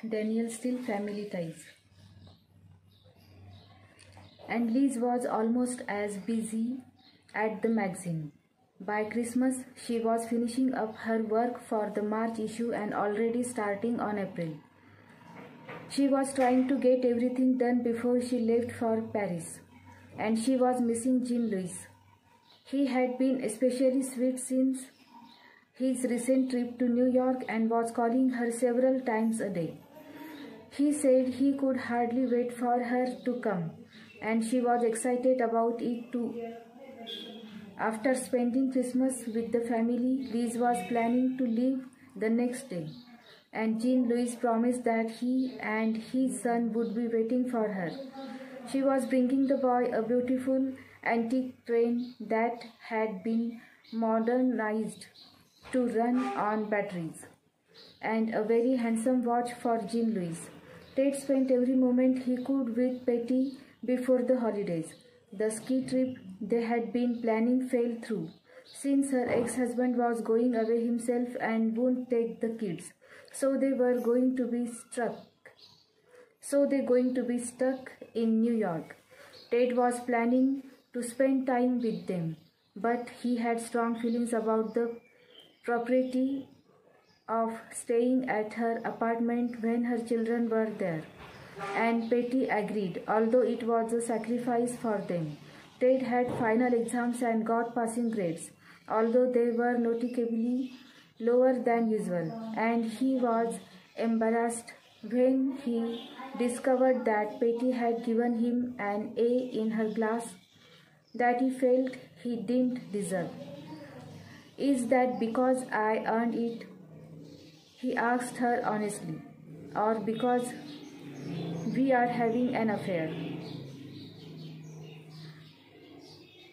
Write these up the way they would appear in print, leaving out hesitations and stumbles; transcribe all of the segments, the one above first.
Daniel still family ties. And Liz was almost as busy at the magazine. By Christmas, she was finishing up her work for the March issue and already starting on April. She was trying to get everything done before she left for Paris, and she was missing Jean-Louis. He had been especially sweet since his recent trip to New York and was calling her several times a day. He said he could hardly wait for her to come, and she was excited about it too. After spending Christmas with the family, Liz was planning to leave the next day, and Jean-Louis promised that he and his son would be waiting for her. She was bringing the boy a beautiful antique train that had been modernized to run on batteries, and a very handsome watch for Jean-Louis. Ted spent every moment he could with Patty before the holidays. The ski trip they had been planning fell through, since her ex-husband was going away himself and wouldn't take the kids. So they going to be stuck in New York. Ted was planning to spend time with them, but he had strong feelings about the propriety of staying at her apartment when her children were there, and Patty agreed, although it was a sacrifice for them. Ted had final exams and got passing grades, although they were noticeably lower than usual, and he was embarrassed when he discovered that Patty had given him an A in her class that he felt he didn't deserve. "Is that because I earned it?" he asked her honestly. "Or because we are having an affair?"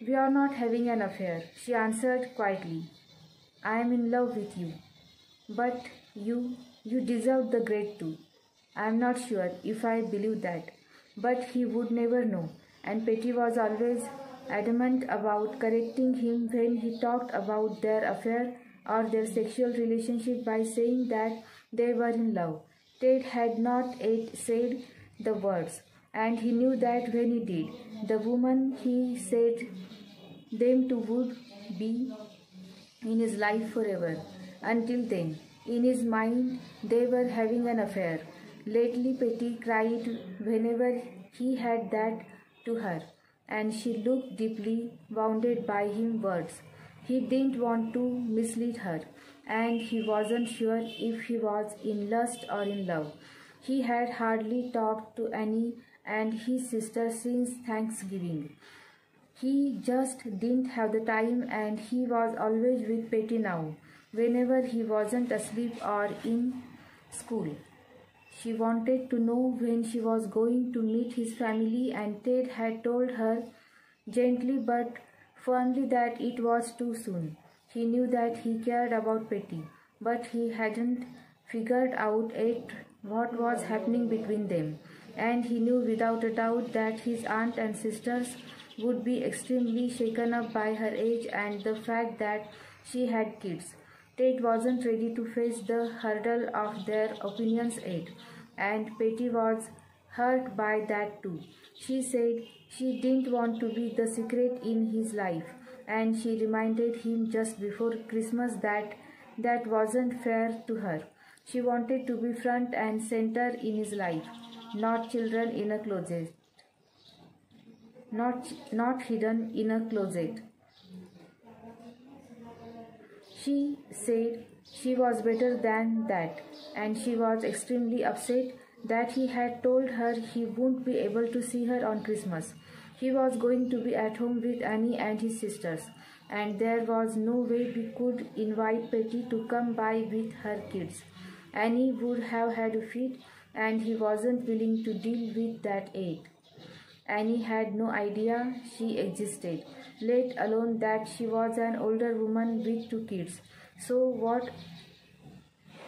"We are not having an affair," she answered quietly. "I am in love with you. But you deserve the grade too." "I am not sure if I believe that." But he would never know, and Patty was always adamant about correcting him when he talked about their affair or their sexual relationship by saying that they were in love. Ted had not yet said the words, and he knew that when he did, the woman he said them to would be in his life forever. Until then, in his mind, they were having an affair. Lately, Patty cried whenever he had that to her, and she looked deeply wounded by his words. He didn't want to mislead her, and he wasn't sure if he was in lust or in love. He had hardly talked to Annie and his sister since Thanksgiving. He just didn't have the time, and he was always with Patty now, whenever he wasn't asleep or in school. She wanted to know when she was going to meet his family, and Ted had told her gently but firmly that it was too soon. He knew that he cared about Patty, but he hadn't figured out yet what was happening between them, and he knew without a doubt that his aunt and sisters would be extremely shaken up by her age and the fact that she had kids. Ted wasn't ready to face the hurdle of their opinions yet, and Patty was hurt by that too. She said she didn't want to be the secret in his life, and she reminded him just before Christmas that that wasn't fair to her. She wanted to be front and center in his life, not children in a closet, not hidden in a closet. She said she was better than that, and she was extremely upset that he had told her he wouldn't be able to see her on Christmas. He was going to be at home with Annie and his sisters, and there was no way we could invite Patty to come by with her kids. Annie would have had a fit, and he wasn't willing to deal with that yet. Annie had no idea she existed, let alone that she was an older woman with 2 kids. So what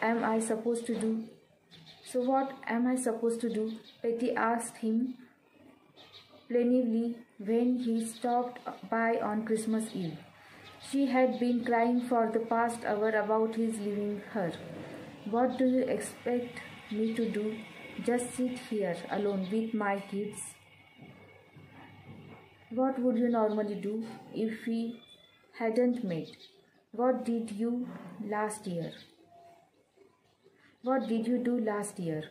am I supposed to do? Patty asked him plaintively when he stopped by on Christmas Eve. She had been crying for the past hour about his leaving her. "What do you expect me to do? Just sit here alone with my kids? What would you normally do if we hadn't met? What did you last year? What did you do last year?